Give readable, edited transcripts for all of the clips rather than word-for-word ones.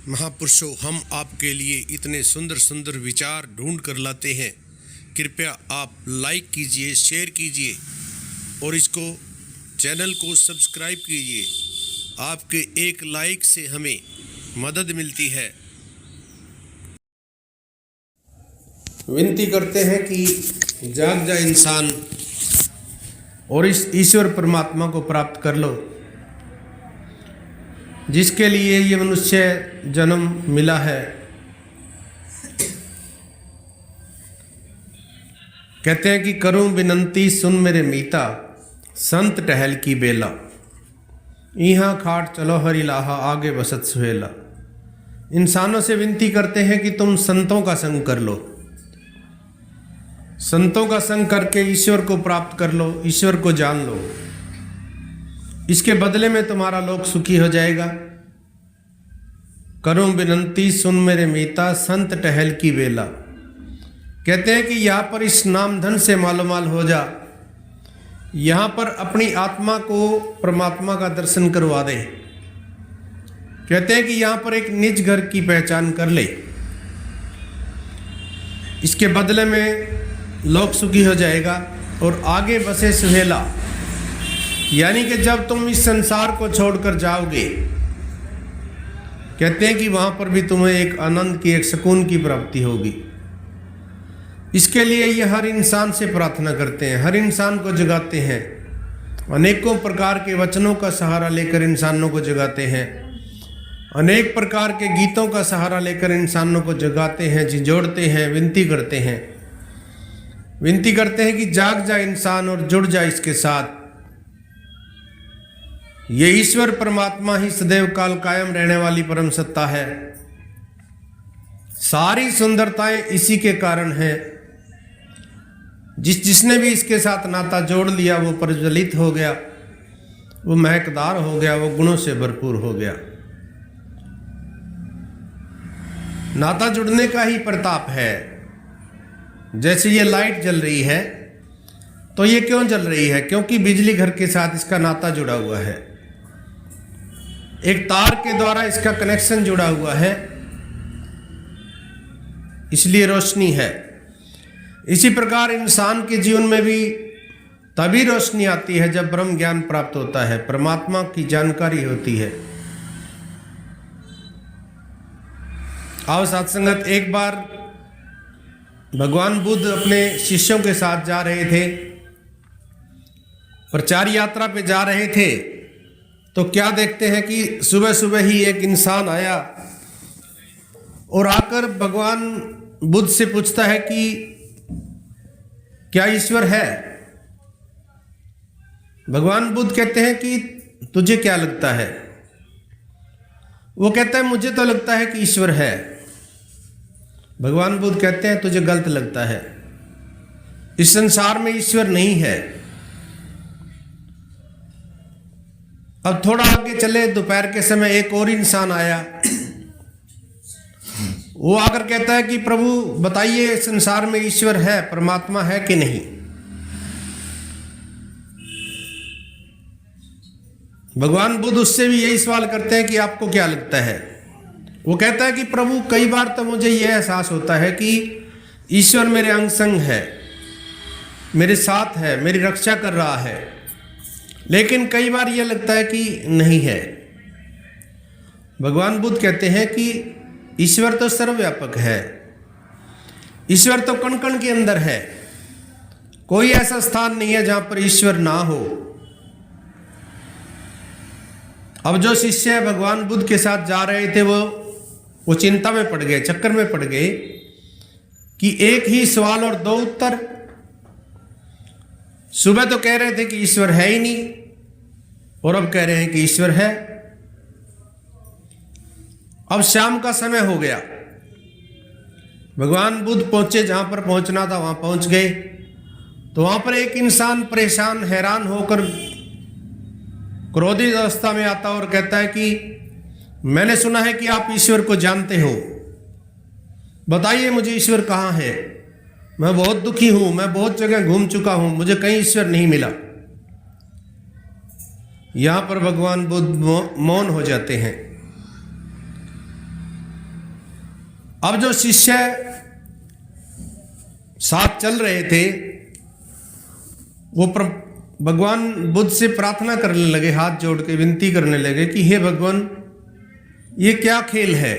महापुरुषों, हम आपके लिए इतने सुंदर सुंदर विचार ढूंढ कर लाते हैं। कृपया आप लाइक कीजिए, शेयर कीजिए और इसको चैनल को सब्सक्राइब कीजिए। आपके एक लाइक से हमें मदद मिलती है। विनती करते हैं कि जाग जा इंसान और इस ईश्वर परमात्मा को प्राप्त कर लो, जिसके लिए ये मनुष्य जन्म मिला है। कहते हैं कि करूं विनंती सुन मेरे मीता, संत टहल की बेला, यहाँ खाट चलो हरि लाहा, आगे बसत सुहेला। इंसानों से विनती करते हैं कि तुम संतों का संग कर लो, संतों का संग करके ईश्वर को प्राप्त कर लो, ईश्वर को जान लो। इसके बदले में तुम्हारा लोक सुखी हो जाएगा। करूं विनंती सुन मेरे मीता, संत टहल की बेला। कहते हैं कि यहाँ पर इस नाम धन से मालोमाल हो जा, यहाँ पर अपनी आत्मा को परमात्मा का दर्शन करवा दे। कहते हैं कि यहाँ पर एक निज घर की पहचान कर ले, इसके बदले में लोक सुखी हो जाएगा। और आगे बसे सुहेला, यानी कि जब तुम इस संसार को छोड़कर जाओगे, कहते हैं कि वहां पर भी तुम्हें एक आनंद की, एक सुकून की प्राप्ति होगी। इसके लिए ये हर इंसान से प्रार्थना करते हैं, हर इंसान को जगाते हैं। अनेकों प्रकार के वचनों का सहारा लेकर इंसानों को जगाते हैं, अनेक प्रकार के गीतों का सहारा लेकर इंसानों को जगाते हैं, झिझोड़ते हैं, विनती करते हैं। विनती करते हैं कि जाग जा इंसान और जुड़ जा इसके साथ। ये ईश्वर परमात्मा ही सदैव काल कायम रहने वाली परम सत्ता है। सारी सुंदरताएं इसी के कारण है। जिसने भी इसके साथ नाता जोड़ लिया वो प्रज्वलित हो गया, वो महकदार हो गया, वो गुणों से भरपूर हो गया। नाता जुड़ने का ही प्रताप है। जैसे ये लाइट जल रही है, तो ये क्यों जल रही है? क्योंकि बिजली घर के साथ इसका नाता जुड़ा हुआ है, एक तार के द्वारा इसका कनेक्शन जुड़ा हुआ है, इसलिए रोशनी है। इसी प्रकार इंसान के जीवन में भी तभी रोशनी आती है जब ब्रह्म ज्ञान प्राप्त होता है, परमात्मा की जानकारी होती है। आओ सत्संगत, एक बार भगवान बुद्ध अपने शिष्यों के साथ जा रहे थे, प्रचार यात्रा पे जा रहे थे। तो क्या देखते हैं कि सुबह सुबह ही एक इंसान आया और आकर भगवान बुद्ध से पूछता है कि क्या ईश्वर है? भगवान बुद्ध कहते हैं कि तुझे क्या लगता है? वो कहता है मुझे तो लगता है कि ईश्वर है। भगवान बुद्ध कहते हैं तुझे गलत लगता है, इस संसार में ईश्वर नहीं है। अब थोड़ा आगे चले, दोपहर के समय एक और इंसान आया। वो आकर कहता है कि प्रभु बताइए, संसार में ईश्वर है, परमात्मा है कि नहीं? भगवान बुद्ध उससे भी यही सवाल करते हैं कि आपको क्या लगता है? वो कहता है कि प्रभु कई बार तो मुझे यह एहसास होता है कि ईश्वर मेरे अंग संग है, मेरे साथ है, मेरी रक्षा कर रहा है, लेकिन कई बार यह लगता है कि नहीं है। भगवान बुद्ध कहते हैं कि ईश्वर तो सर्वव्यापक है, ईश्वर तो कण कण के अंदर है, कोई ऐसा स्थान नहीं है जहां पर ईश्वर ना हो। अब जो शिष्य भगवान बुद्ध के साथ जा रहे थे वो चिंता में पड़ गए, चक्कर में पड़ गए कि एक ही सवाल और दो उत्तर। सुबह तो कह रहे थे कि ईश्वर है ही नहीं, और अब कह रहे हैं कि ईश्वर है। अब शाम का समय हो गया, भगवान बुद्ध पहुंचे, जहां पर पहुंचना था वहां पहुंच गए। तो वहां पर एक इंसान परेशान, हैरान होकर क्रोधित अवस्था में आता और कहता है कि मैंने सुना है कि आप ईश्वर को जानते हो, बताइए मुझे ईश्वर कहाँ है? मैं बहुत दुखी हूं, मैं बहुत जगह घूम चुका हूं, मुझे कहीं ईश्वर नहीं मिला। यहां पर भगवान बुद्ध मौन हो जाते हैं। अब जो शिष्य साथ चल रहे थे वो भगवान बुद्ध से प्रार्थना करने लगे, हाथ जोड़ के विनती करने लगे कि हे भगवान, ये क्या खेल है?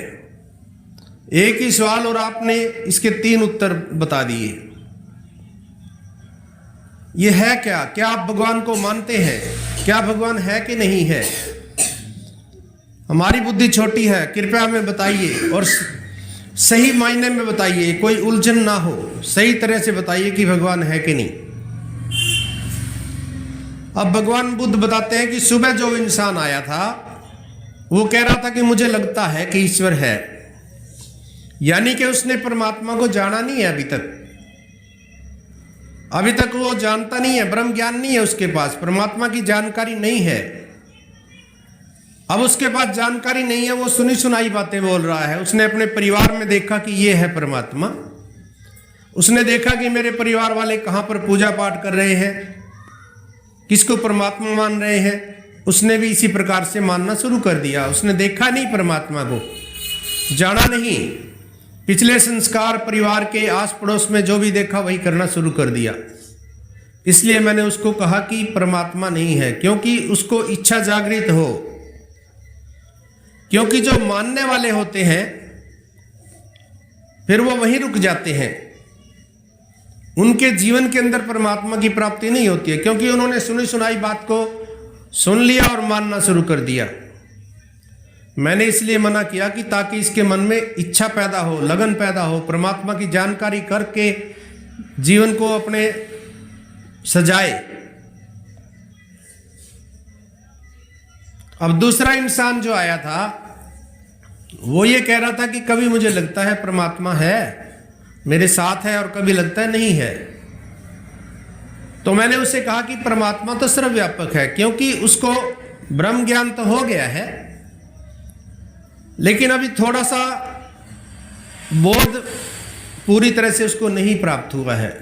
एक ही सवाल और आपने इसके 3 उत्तर बता दिए। ये है क्या? क्या आप भगवान को मानते हैं? क्या भगवान है कि नहीं है? हमारी बुद्धि छोटी है, कृपया हमें बताइए और सही मायने में बताइए, कोई उलझन ना हो, सही तरह से बताइए कि भगवान है कि नहीं। अब भगवान बुद्ध बताते हैं कि सुबह जो इंसान आया था वो कह रहा था कि मुझे लगता है कि ईश्वर है, यानी कि उसने परमात्मा को जाना नहीं है अभी तक वो जानता नहीं है, ब्रह्म ज्ञान नहीं है उसके पास, परमात्मा की जानकारी नहीं है। अब उसके पास जानकारी नहीं है, वो सुनी सुनाई बातें बोल रहा है। उसने अपने परिवार में देखा कि ये है परमात्मा, उसने देखा कि मेरे परिवार वाले कहाँ पर पूजा पाठ कर रहे हैं, किसको परमात्मा मान रहे हैं, उसने भी इसी प्रकार से मानना शुरू कर दिया। उसने देखा नहीं परमात्मा को, जाना नहीं, पिछले संस्कार परिवार के आस पड़ोस में जो भी देखा वही करना शुरू कर दिया। इसलिए मैंने उसको कहा कि परमात्मा नहीं है, क्योंकि उसको इच्छा जागृत हो। क्योंकि जो मानने वाले होते हैं फिर वो वहीं रुक जाते हैं, उनके जीवन के अंदर परमात्मा की प्राप्ति नहीं होती है, क्योंकि उन्होंने सुनी सुनाई बात को सुन लिया और मानना शुरू कर दिया। मैंने इसलिए मना किया कि ताकि इसके मन में इच्छा पैदा हो, लगन पैदा हो, परमात्मा की जानकारी करके जीवन को अपने सजाए। अब दूसरा इंसान जो आया था वो ये कह रहा था कि कभी मुझे लगता है परमात्मा है, मेरे साथ है, और कभी लगता है नहीं है। तो मैंने उसे कहा कि परमात्मा तो सर्वव्यापक है, क्योंकि उसको ब्रह्म ज्ञान तो हो गया है, लेकिन अभी थोड़ा सा बोध पूरी तरह से उसको नहीं प्राप्त हुआ है।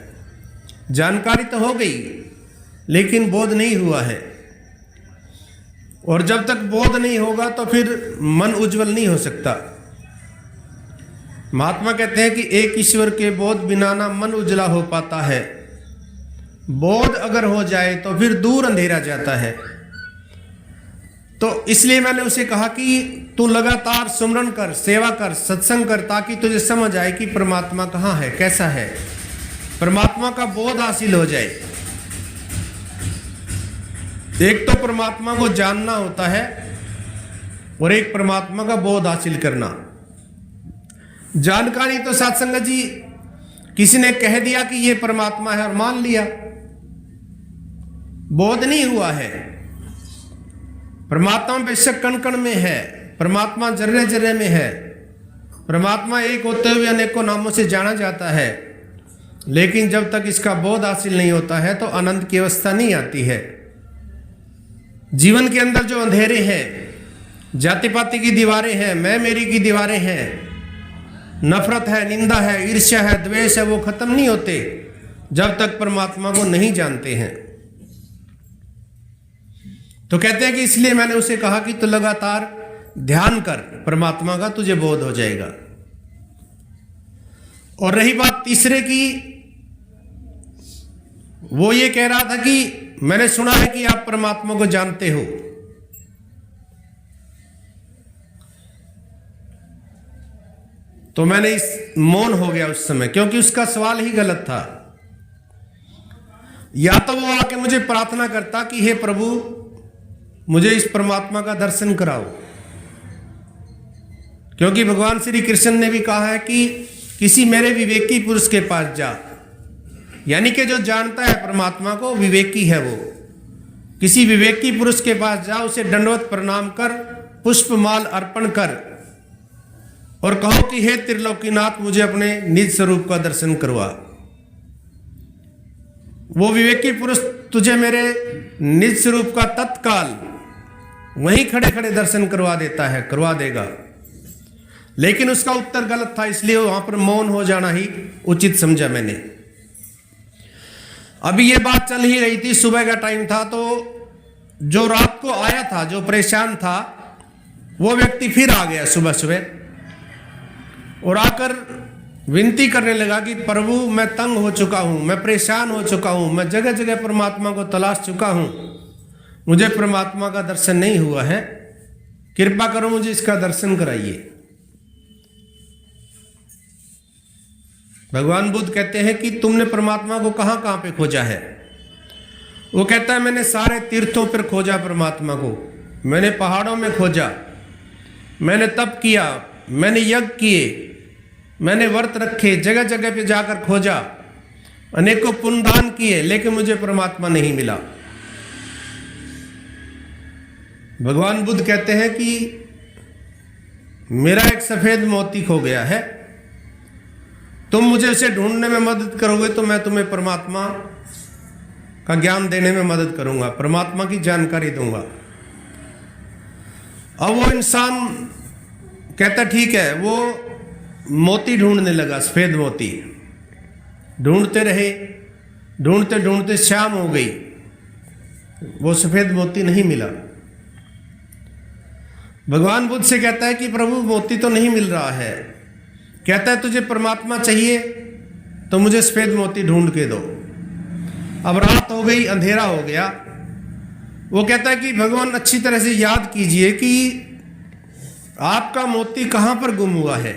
जानकारी तो हो गई लेकिन बोध नहीं हुआ है, और जब तक बोध नहीं होगा तो फिर मन उज्जवल नहीं हो सकता। महात्मा कहते हैं कि एक ईश्वर के बोध बिना ना मन उजला हो पाता है, बोध अगर हो जाए तो फिर दूर अंधेरा जाता है। तो इसलिए मैंने उसे कहा कि तू लगातार सुमरन कर, सेवा कर, सत्संग कर, ताकि तुझे समझ आए कि परमात्मा कहाँ है, कैसा है, परमात्मा का बोध हासिल हो जाए। एक तो परमात्मा को जानना होता है और एक परमात्मा का बोध हासिल करना। जानकारी तो सत्संग जी किसी ने कह दिया कि ये परमात्मा है और मान लिया, बोध नहीं हुआ है। परमात्मा बेशक कण कण में है, परमात्मा जर्रे जर्रे में है, परमात्मा एक होते हुए अनेकों नामों से जाना जाता है, लेकिन जब तक इसका बोध हासिल नहीं होता है तो आनंद की अवस्था नहीं आती है। जीवन के अंदर जो अंधेरे हैं, जाति पाति की दीवारें हैं, मैं मेरी की दीवारें हैं, नफरत है, निंदा है, ईर्ष्या है, द्वेष है, वो खत्म नहीं होते जब तक परमात्मा को नहीं जानते हैं। तो कहते हैं कि इसलिए मैंने उसे कहा कि तू लगातार ध्यान कर परमात्मा का, तुझे बोध हो जाएगा। और रही बात तीसरे की, वो ये कह रहा था कि मैंने सुना है कि आप परमात्मा को जानते हो। तो मैंने इस मौन हो गया उस समय, क्योंकि उसका सवाल ही गलत था। या तो वो आके मुझे प्रार्थना करता कि हे प्रभु मुझे इस परमात्मा का दर्शन कराओ, क्योंकि भगवान श्री कृष्ण ने भी कहा है कि किसी मेरे विवेकी पुरुष के पास जा, यानी कि जो जानता है परमात्मा को, विवेकी है वो, किसी विवेकी पुरुष के पास जा, उसे दंडवत प्रणाम कर, पुष्पमाल अर्पण कर और कहो कि हे त्रिलोकीनाथ मुझे अपने निज स्वरूप का दर्शन करवा। वो विवेकी पुरुष तुझे मेरे निज स्वरूप का तत्काल वहीं खड़े खड़े दर्शन करवा देता है, करवा देगा। लेकिन उसका उत्तर गलत था, इसलिए वहां पर मौन हो जाना ही उचित समझा मैंने। अभी ये बात चल ही रही थी, सुबह का टाइम था, तो जो रात को आया था, जो परेशान था, वो व्यक्ति फिर आ गया सुबह सुबह। और आकर विनती करने लगा कि प्रभु मैं तंग हो चुका हूँ, मैं परेशान हो चुका हूँ, मैं जगह जगह परमात्मा को तलाश चुका हूँ, मुझे परमात्मा का दर्शन नहीं हुआ है, कृपा करो मुझे इसका दर्शन कराइए। भगवान बुद्ध कहते हैं कि तुमने परमात्मा को कहाँ कहाँ पे खोजा है? वो कहता है मैंने सारे तीर्थों पर खोजा परमात्मा को, मैंने पहाड़ों में खोजा, मैंने तप किया, मैंने यज्ञ किए, मैंने व्रत रखे, जगह जगह पे जाकर खोजा, अनेकों पुण्यदान किए, लेकिन मुझे परमात्मा नहीं मिला। भगवान बुद्ध कहते हैं कि मेरा एक सफेद मोती खो गया है, तुम मुझे उसे ढूंढने में मदद करोगे तो मैं तुम्हें परमात्मा का ज्ञान देने में मदद करूंगा, परमात्मा की जानकारी दूंगा। अब वो इंसान कहता ठीक है, वो मोती ढूंढने लगा, सफेद मोती ढूंढते रहे, ढूंढते ढूंढते शाम हो गई, वो सफेद मोती नहीं मिला। भगवान बुद्ध से कहता है कि प्रभु मोती तो नहीं मिल रहा है। कहता है तुझे परमात्मा चाहिए तो मुझे सफेद मोती ढूंढ के दो। अब रात हो गई, अंधेरा हो गया। वो कहता है कि भगवान अच्छी तरह से याद कीजिए कि आपका मोती कहां पर गुम हुआ है।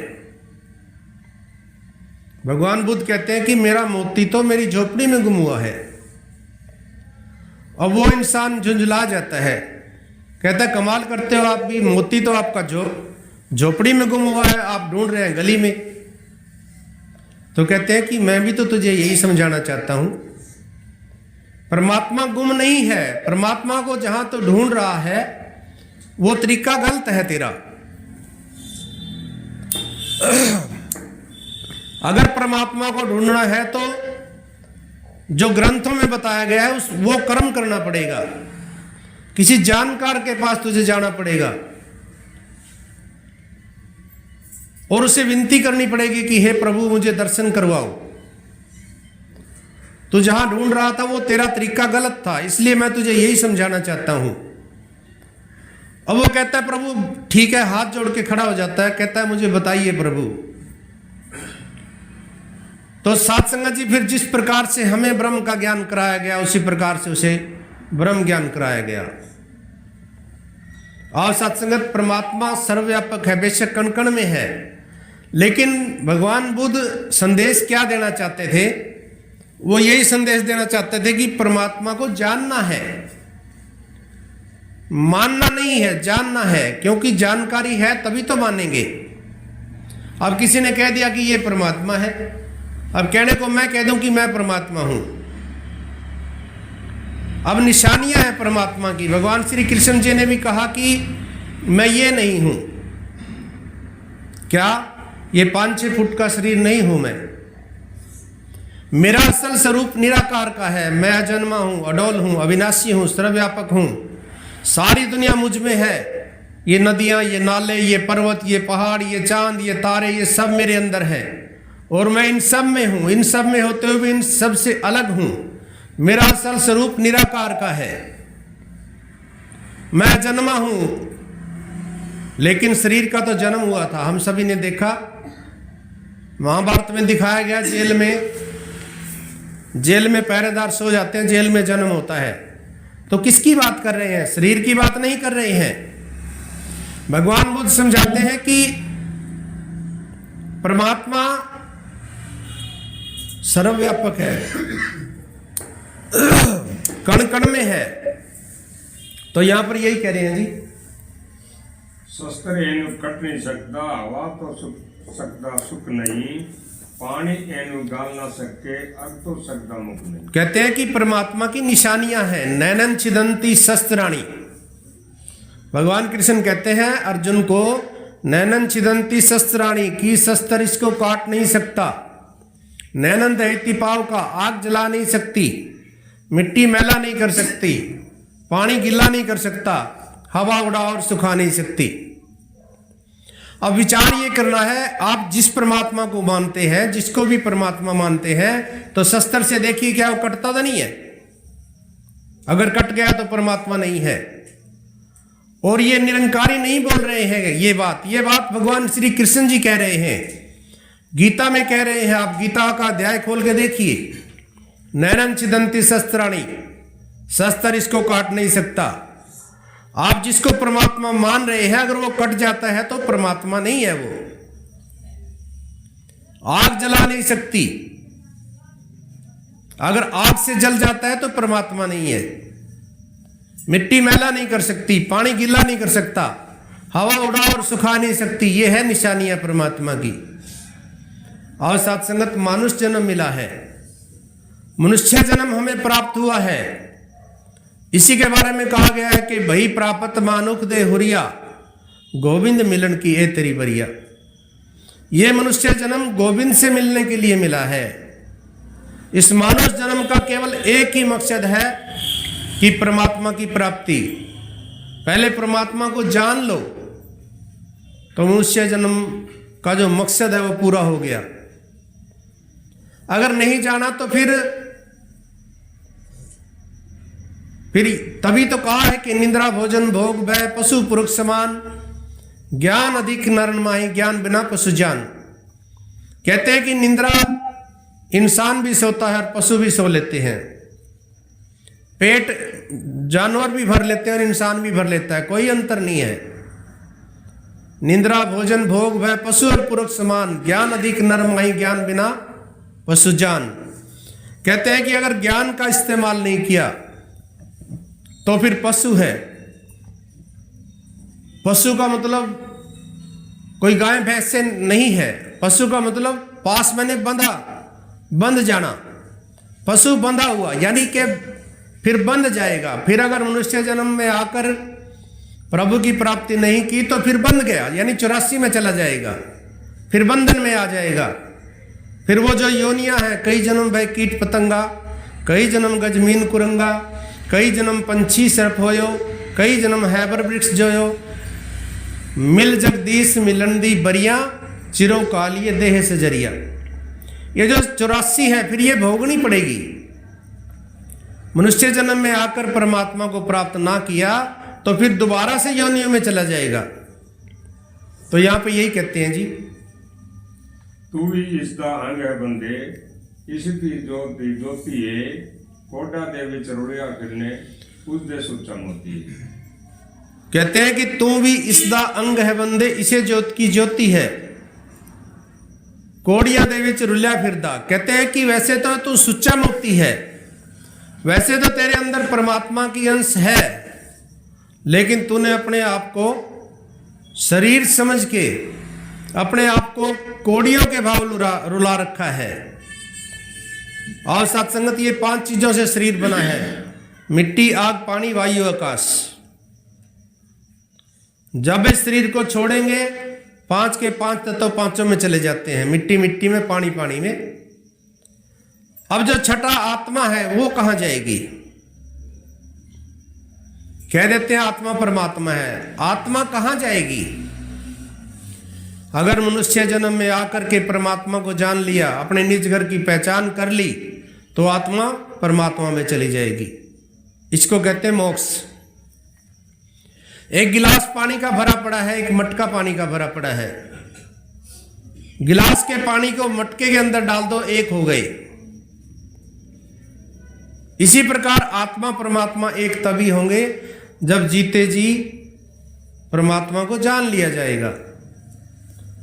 भगवान बुद्ध कहते हैं कि मेरा मोती तो मेरी झोपड़ी में गुम हुआ है। अब वो इंसान झुंझला जाता है, कहता है कमाल करते हो आप भी, मोती तो आपका झोपड़ी में गुम हुआ है, आप ढूंढ रहे हैं गली में। तो कहते हैं कि मैं भी तो तुझे यही समझाना चाहता हूं, परमात्मा गुम नहीं है, परमात्मा को जहां तो ढूंढ रहा है वो तरीका गलत है तेरा। अगर परमात्मा को ढूंढना है तो जो ग्रंथों में बताया गया है वो कर्म करना पड़ेगा, किसी जानकार के पास तुझे जाना पड़ेगा और उसे विनती करनी पड़ेगी कि हे प्रभु मुझे दर्शन करवाओ। तू जहां ढूंढ रहा था वो तेरा तरीका गलत था, इसलिए मैं तुझे यही समझाना चाहता हूं। अब वो कहता है प्रभु ठीक है, हाथ जोड़ के खड़ा हो जाता है, कहता है मुझे बताइए प्रभु। तो साध संगत जी फिर जिस प्रकार से हमें ब्रह्म का ज्ञान कराया गया उसी प्रकार से उसे ब्रह्म ज्ञान कराया गया। और साध संगत परमात्मा सर्वव्यापक है, बेशक कण कण में है, लेकिन भगवान बुद्ध संदेश क्या देना चाहते थे? वो यही संदेश देना चाहते थे कि परमात्मा को जानना है, मानना नहीं है, जानना है, क्योंकि जानकारी है तभी तो मानेंगे। अब किसी ने कह दिया कि ये परमात्मा है, अब कहने को मैं कह दूं कि मैं परमात्मा हूं। अब निशानियां हैं परमात्मा की। भगवान श्री कृष्ण जी ने भी कहा कि मैं ये नहीं हूं, क्या ये 5-6 फुट का शरीर नहीं हूं मैं, मेरा असल स्वरूप निराकार का है, मैं अजन्मा हूं, अडोल हूं, अविनाशी हूं, सर्वव्यापक हूं, सारी दुनिया मुझ में है, ये नदियां, ये नाले, ये पर्वत, ये पहाड़, ये चांद, ये तारे, ये सब मेरे अंदर है और मैं इन सब में हूं। इन सब में होते हुए भी इन सब से अलग हूं, मेरा असल स्वरूप निराकार का है, मैं जन्मा हूं। लेकिन शरीर का तो जन्म हुआ था, हम सभी ने देखा, महाभारत में दिखाया गया, जेल में पहरेदार सो जाते हैं, जेल में जन्म होता है। तो किसकी बात कर रहे हैं? शरीर की बात नहीं कर रहे हैं। भगवान बुद्ध समझाते हैं कि परमात्मा सर्वव्यापक है, कण कण में है। तो यहां पर यही कह रहे हैं जी, शस्त्र एनु कट नहीं सकता, हवा तो सकता सुख नहीं, पानी एनु गाल ना सके, अग तो सकता मुख नहीं। कहते हैं कि परमात्मा की निशानियां हैं, नैनन छिदंती शस्त्राणी। भगवान कृष्ण कहते हैं अर्जुन को, नैनन छिदंती शस्त्राणी, की शस्त्र इसको काट नहीं सकता, नैनन दहती पाव का, आग जला नहीं सकती, मिट्टी मैला नहीं कर सकती, पानी गीला नहीं कर सकता, हवा उड़ा और सुखा नहीं सकती। अब विचार ये करना है, आप जिस परमात्मा को मानते हैं, जिसको भी परमात्मा मानते हैं, तो शस्त्र से देखिए क्या वो कटता तो नहीं है? अगर कट गया तो परमात्मा नहीं है। और ये निरंकारी नहीं बोल रहे हैं ये बात भगवान श्री कृष्ण जी कह रहे हैं गीता में कह रहे हैं, आप गीता का अध्याय खोल के देखिए, नैनन छिदन्ति शस्त्राणि, शस्त्र इसको काट नहीं सकता। आप जिसको परमात्मा मान रहे हैं, अगर वो कट जाता है तो परमात्मा नहीं है वो। आग जला नहीं सकती, अगर आग से जल जाता है तो परमात्मा नहीं है। मिट्टी मैला नहीं कर सकती, पानी गीला नहीं कर सकता, हवा उड़ा और सुखा नहीं सकती। ये है निशानियां परमात्मा की। और साथ संगत मानुष जन्म मिला है, मनुष्य जन्म हमें प्राप्त हुआ है। इसी के बारे में कहा गया है कि भई प्राप्त मानुख दे हुरिया, गोविंद मिलन की ए तेरी बरिया। ये मनुष्य जन्म गोविंद से मिलने के लिए मिला है। इस मानव जन्म का केवल एक ही मकसद है कि परमात्मा की प्राप्ति। पहले परमात्मा को जान लो तो मनुष्य जन्म का जो मकसद है वो पूरा हो गया। अगर नहीं जाना तो फिर तभी तो कहा है कि निंद्रा भोजन भोग भय पशु पुरुष समान, ज्ञान अधिक नर माही, ज्ञान बिना पशु जान। कहते हैं कि निंद्रा इंसान भी सोता है और पशु भी सो लेते हैं, पेट जानवर भी भर लेते हैं और इंसान भी भर लेता है, कोई अंतर नहीं है। निंद्रा भोजन भोग भय पशु और पुरुष समान, ज्ञान अधिक नर माही, ज्ञान बिना पशु जान। कहते हैं कि अगर ज्ञान का इस्तेमाल नहीं किया तो फिर पशु है। पशु का मतलब कोई गाय भैंस से नहीं है, पशु का मतलब पास मैंने बंध जाना। पशु बंधा हुआ यानी कि फिर बंध जाएगा। फिर अगर मनुष्य जन्म में आकर प्रभु की प्राप्ति नहीं की तो फिर बंध गया, यानी 84 में चला जाएगा, फिर बंधन में आ जाएगा। फिर वो जो योनियां हैं, कई जन्म भय कीट पतंगा, कई जन्म गजमीन कुरंगा, कई जन्म पंछी सर्प होयो, कई जन्म हैबर वृक्ष जोयो, मिल जगदीश मिलन दी बरिया, चिरो कालिए देह से जरिया। ये जो 84 है फिर ये भोगनी पड़ेगी। मनुष्य जन्म में आकर परमात्मा को प्राप्त ना किया तो फिर दोबारा से योनियों में चला जाएगा। तो यहां पे यही कहते हैं जी, तू भी इसका अंग है बंदे, इसकी ज्योति है, कोटा दे विच रुड़िया फिरने उस दे सुच्चा मोती। कहते हैं कि तू भी इसदा अंग है बंदे, इसे ज्योत की ज्योति है, कोड़िया दे विच रुलिया फिरदा। कहते हैं कि वैसे तो तू सुच्चा मोती है, वैसे तो तेरे अंदर परमात्मा की अंश है, लेकिन तूने अपने आप को शरीर समझ के अपने आप को कोड़ियों के भाव रुला रखा है। और सत्संगत ये 5 चीजों से शरीर बना है, मिट्टी आग पानी वायु आकाश। जब इस शरीर को छोड़ेंगे 5 के 5 तत्व 5 में चले जाते हैं, मिट्टी मिट्टी में, पानी पानी में। अब जो छठा आत्मा है वो कहां जाएगी? कह देते हैं आत्मा परमात्मा है, आत्मा कहां जाएगी? अगर मनुष्य जन्म में आकर के परमात्मा को जान लिया, अपने निज घर की पहचान कर ली, तो आत्मा परमात्मा में चली जाएगी। इसको कहते हैं मोक्ष। एक गिलास पानी का भरा पड़ा है, एक मटका पानी का भरा पड़ा है। गिलास के पानी को मटके के अंदर डाल दो, एक हो गए। इसी प्रकार आत्मा परमात्मा एक तभी होंगे जब जीते जी परमात्मा को जान लिया जाएगा।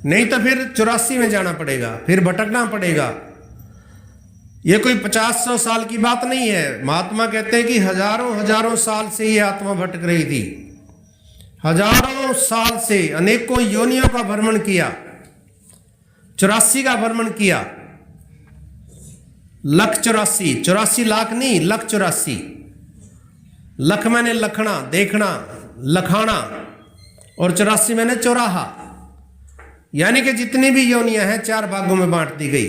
नहीं तो फिर 84 में जाना पड़ेगा, फिर भटकना पड़ेगा। ये कोई 50-100 साल की बात नहीं है। महात्मा कहते हैं कि हजारों साल से ये आत्मा भटक रही थी, हजारों साल से अनेकों योनियों का भ्रमण किया, 84 का भ्रमण किया। 1,84,000, 84 लाख नहीं, 1,84,000। लख मैंने लखना, देखना, लखाना, और 84 मैंने चौराहा, यानी कि जितनी भी योनियां हैं 4 भागों में बांट दी गई।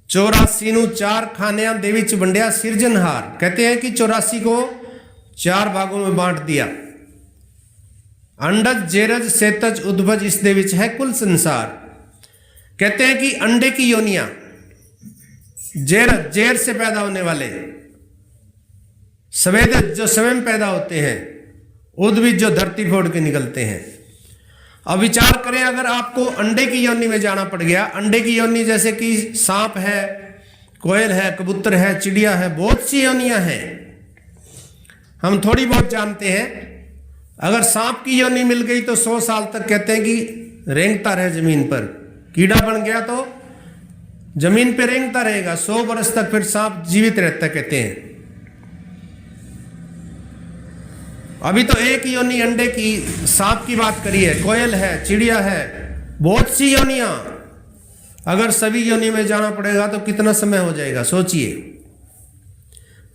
84 ਨੂੰ 4 ਖਾਨਿਆਂ ਦੇ ਵਿੱਚ ਵੰਡਿਆ ਸਿਰਜਣਹਾਰ। कहते हैं कि 84 को 4 भागों में बांट दिया। अंडज जेरज सेतज उद्भज इस दे विच है कुल संसार। कहते हैं कि अंडे की योनियां, जेरज जेर से पैदा होने वाले, सवेदज जो स्वयं पैदा होते हैं, उद्भिज जो धरती फोड़ के निकलते हैं, अब विचार करें, अगर आपको अंडे की योनि में जाना पड़ गया, अंडे की योनि जैसे कि सांप है, कोयल है, कबूतर है, चिड़िया है, बहुत सी योनियां हैं, हम थोड़ी बहुत जानते हैं। अगर सांप की योनि मिल गई तो 100 साल तक कहते हैं कि रेंगता रहे जमीन पर। कीड़ा बन गया तो जमीन पे रेंगता रहेगा 100 वर्ष तक, फिर सांप जीवित रहता कहते हैं। अभी तो एक योनि अंडे की, सांप की बात करी है, कोयल है, चिड़िया है, बहुत सी योनियां। अगर सभी योनि में जाना पड़ेगा तो कितना समय हो जाएगा, सोचिए।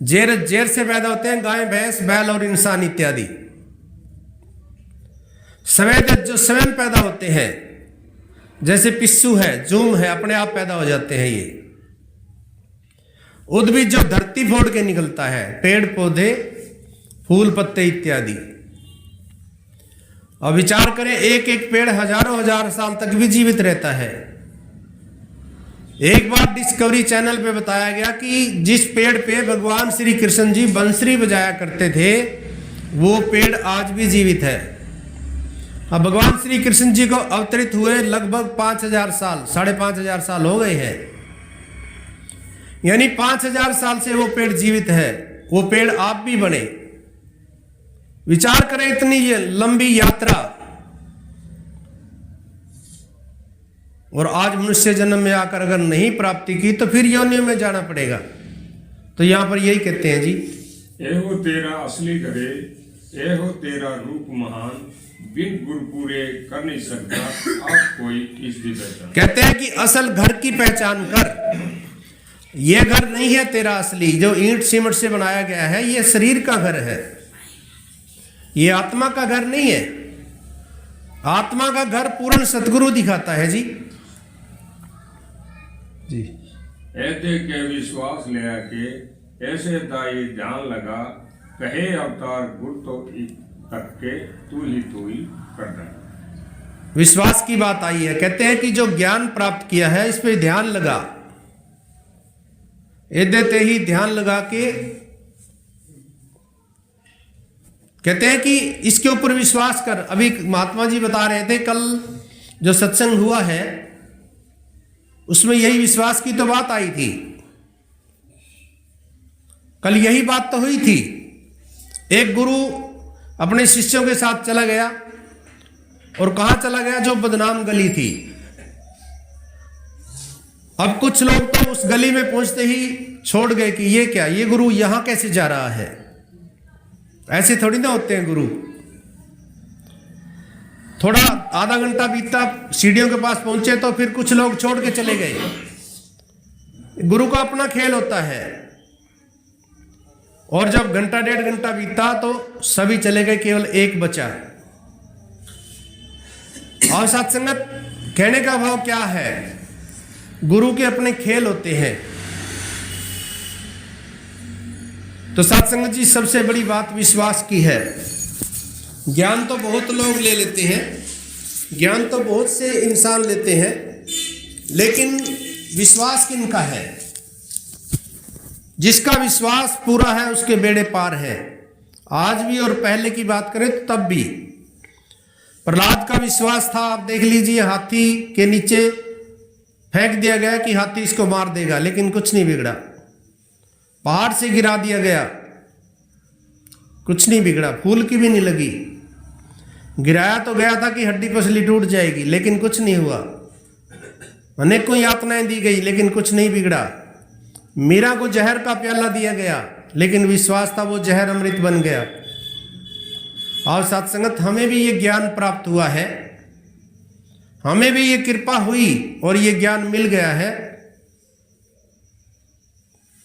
जेर से पैदा होते हैं गाय, भैंस, बैल और इंसान इत्यादि। सवेद जो स्वयं पैदा होते हैं, जैसे पिस्सू है, जूम है, अपने आप पैदा हो जाते हैं ये। उद्भिद जो धरती फोड़ के निकलता है, पेड़ पौधे, फूल पत्ते इत्यादि। अब विचार करें, एक एक पेड़ हजारों हजार साल तक भी जीवित रहता है। एक बार डिस्कवरी चैनल पे बताया गया कि जिस पेड़ पे भगवान श्री कृष्ण जी बंसरी बजाया करते थे, वो पेड़ आज भी जीवित है। अब भगवान श्री कृष्ण जी को अवतरित हुए लगभग 5000 साल, 5500 साल हो गए हैं, यानी 5000 साल से वो पेड़ जीवित है। वो पेड़ आप भी बने। विचार करें, इतनी ये लंबी यात्रा, और आज मनुष्य जन्म में आकर अगर नहीं प्राप्ति की तो फिर योनियों में जाना पड़ेगा। तो यहां पर यही कहते हैं जी, एहो तेरा असली घरे, एहो तेरा रूप महान, बिन गुर पूरे कर नहीं सकता आप कोई इसकी पहचान। कहते हैं कि असल घर की पहचान कर। ये घर नहीं है तेरा असली, जो ईंट सीमेंट से बनाया गया है, ये शरीर का घर है, ये आत्मा का घर नहीं है। आत्मा का घर पूर्ण सतगुरु दिखाता है जी। जी ऐते के विश्वास ले आके ऐसे दाई ध्यान लगा, कहे अवतार गुर तो तक के तू ही कर रहा। विश्वास की बात आई है। कहते हैं कि जो ज्ञान प्राप्त किया है इस पे ध्यान लगा, देते ही ध्यान लगा के कहते हैं कि इसके ऊपर विश्वास कर। अभी महात्मा जी बता रहे थे, कल जो सत्संग हुआ है उसमें यही विश्वास की तो बात आई थी। कल यही बात तो हुई थी। एक गुरु अपने शिष्यों के साथ चला गया, और कहां चला गया, जो बदनाम गली थी। अब कुछ लोग तो उस गली में पहुंचते ही छोड़ गए कि ये क्या, ये गुरु यहां कैसे जा रहा है। ऐसे थोड़ी ना होते हैं गुरु। थोड़ा आधा घंटा बीता, सीढ़ियों के पास पहुंचे तो फिर कुछ लोग छोड़ के चले गए। गुरु का अपना खेल होता है। और जब घंटा डेढ़ घंटा बीता तो सभी चले गए, केवल एक बचा। और सत्संगत कहने का भाव क्या है, गुरु के अपने खेल होते हैं। तो सत्संगत जी, सबसे बड़ी बात विश्वास की है। ज्ञान तो बहुत लोग ले लेते हैं, ज्ञान तो बहुत से इंसान लेते हैं, लेकिन विश्वास किनका है? जिसका विश्वास पूरा है उसके बेड़े पार है। आज भी और पहले की बात करें तो तब भी। प्रहलाद का विश्वास था, आप देख लीजिए, हाथी के नीचे फेंक दिया गया कि हाथी इसको मार देगा, लेकिन कुछ नहीं बिगड़ा। पहाड़ से गिरा दिया गया, कुछ नहीं बिगड़ा, फूल की भी नहीं लगी। गिराया तो गया था कि हड्डी पसली टूट जाएगी, लेकिन कुछ नहीं हुआ। अनेकों यातनाएं दी गई, लेकिन कुछ नहीं बिगड़ा। मीरा को जहर का प्याला दिया गया, लेकिन विश्वास था, वो जहर अमृत बन गया। और सत्संगत, हमें भी ये ज्ञान प्राप्त हुआ है, हमें भी ये कृपा हुई और ये ज्ञान मिल गया है।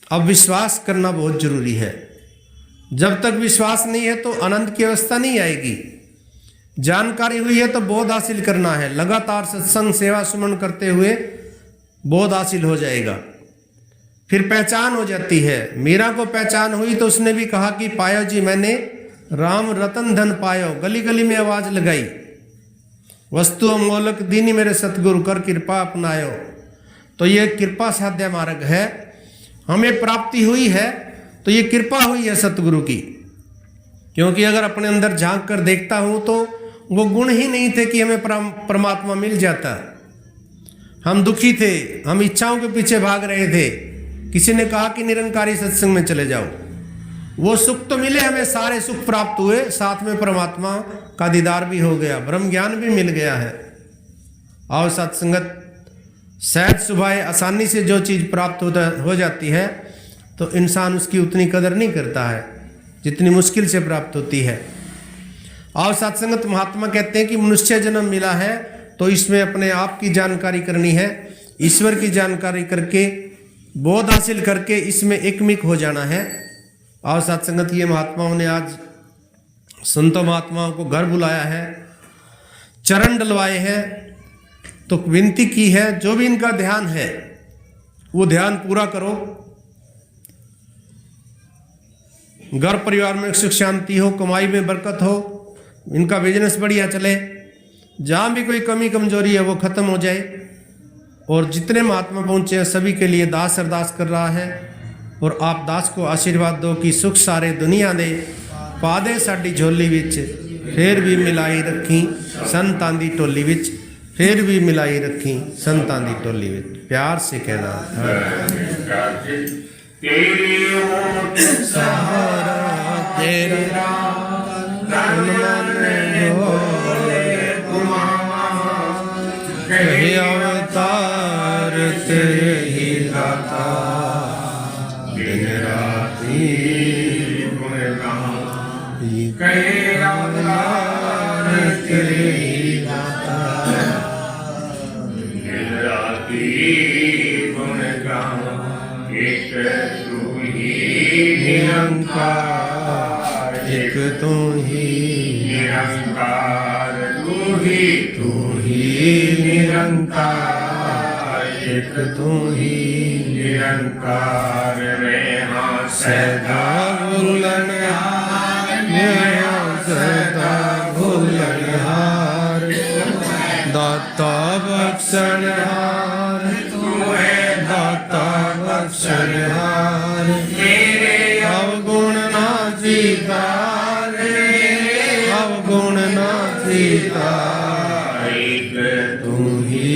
अब विश्वास करना बहुत जरूरी है। जब तक विश्वास नहीं है तो आनंद की अवस्था नहीं आएगी। जानकारी हुई है तो बोध हासिल करना है। लगातार सत्संग सेवा सुमन करते हुए बोध हासिल हो जाएगा, फिर पहचान हो जाती है। मीरा को पहचान हुई तो उसने भी कहा कि पायो जी मैंने राम रतन धन पायो। गली गली में आवाज लगाई, वस्तु अमोलक दीनी मेरे सतगुरु कर कृपा अपनायो। तो ये कृपा साध्य मार्ग है, हमें प्राप्ति हुई है तो ये कृपा हुई है सतगुरु की। क्योंकि अगर अपने अंदर झांक कर देखता हूं तो वो गुण ही नहीं थे कि हमें परमात्मा मिल जाता। हम दुखी थे, हम इच्छाओं के पीछे भाग रहे थे। किसी ने कहा कि निरंकारी सत्संग में चले जाओ, वो सुख तो मिले, हमें सारे सुख प्राप्त हुए, साथ में परमात्मा का दीदार भी हो गया, ब्रह्म ज्ञान भी मिल गया है। और सत्संगत सहज सुभाए आसानी से जो चीज़ प्राप्त हो जाती है तो इंसान उसकी उतनी कदर नहीं करता है जितनी मुश्किल से प्राप्त होती है। और सत्संगत महात्मा कहते हैं कि मनुष्य जन्म मिला है तो इसमें अपने आप की जानकारी करनी है, ईश्वर की जानकारी करके बोध हासिल करके इसमें एकमिक हो जाना है। और सत्संगत ये महात्माओं ने आज संतों महात्माओं को घर बुलाया है, चरण डलवाए हैं, तो विनती की है जो भी इनका ध्यान है वो ध्यान पूरा करो। घर परिवार में सुख शांति हो, कमाई में बरकत हो, इनका बिजनेस बढ़िया चले, जहाँ भी कोई कमी कमजोरी है वो खत्म हो जाए। और जितने महात्मा पहुँचे हैं सभी के लिए दास अरदास कर रहा है। और आप दास को आशीर्वाद दो कि सुख सारे दुनिया दे, पादे साडी झोली विच फिर भी मिलाई रखी, संतां दी टोली विच फिर भी मिलाई रखी, संतां दी टोली विच। प्यार से कहना सहारा तेरा कहे अवतार तेरे ही दाता, दिन राती गुण गाऊं, कहे अवतार तेरे ही दाता, दिन राती गुण गाऊं, एक तू ही निरंकार, एक तू ही निरंकार, तू ही निरंकार, एक तू ही निरंकार। मैं सदा भूलनहार, मैं सदा भूलनहार, दाता बख्शनहार, तू है दाता बख्शनहार, मेरे अवगुण ना जीतार, अवगुण ना जीतार, तू ही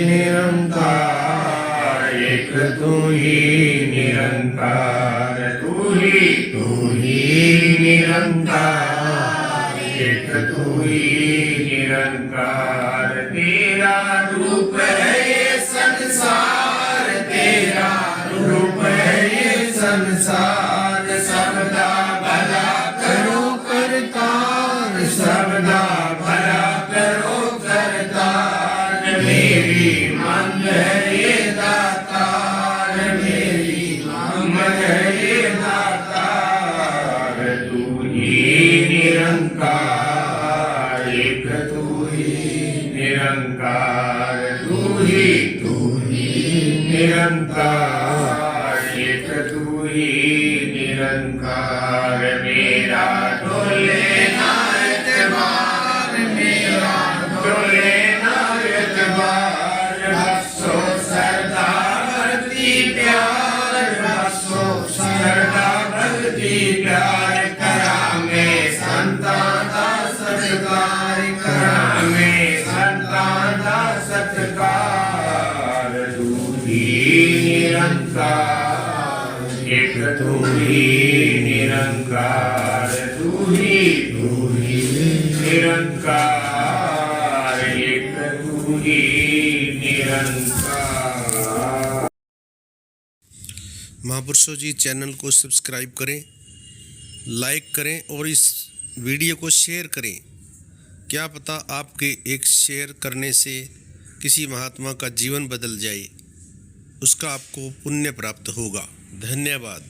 निरंकार, एक तू ही निरंकार, तू ही निरंकार, एक तू ही निरंकार। तेरा रूप है ये संसार, तेरा रूप है ये संसार, सबदा भला करो करतार, सबदा भला करो करतार, मेरी मांग है ये दातार, मेरी मांग है ये दातार, तू ही निरंकार, एक तू ही निरंकार, तू ही निरंकार, एक तू ही निरंकार। मेरा डोले ना एतबार, मेरा डोले ना एतबार, बख्शो सरदा भक्ति प्यार, बख्शो सरदा भक्ति प्यार, करामे संतां दा सत्कार, करामे संतां दा सत्कार, तू ही निरंकार, एक तू ही निरंकार, तू ही निरंकार, एक तू ही निरंकार। महापुरुषों जी, चैनल को सब्सक्राइब करें, लाइक करें और इस वीडियो को शेयर करें। क्या पता आपके एक शेयर करने से किसी महात्मा का जीवन बदल जाए, उसका आपको पुण्य प्राप्त होगा। धन्यवाद।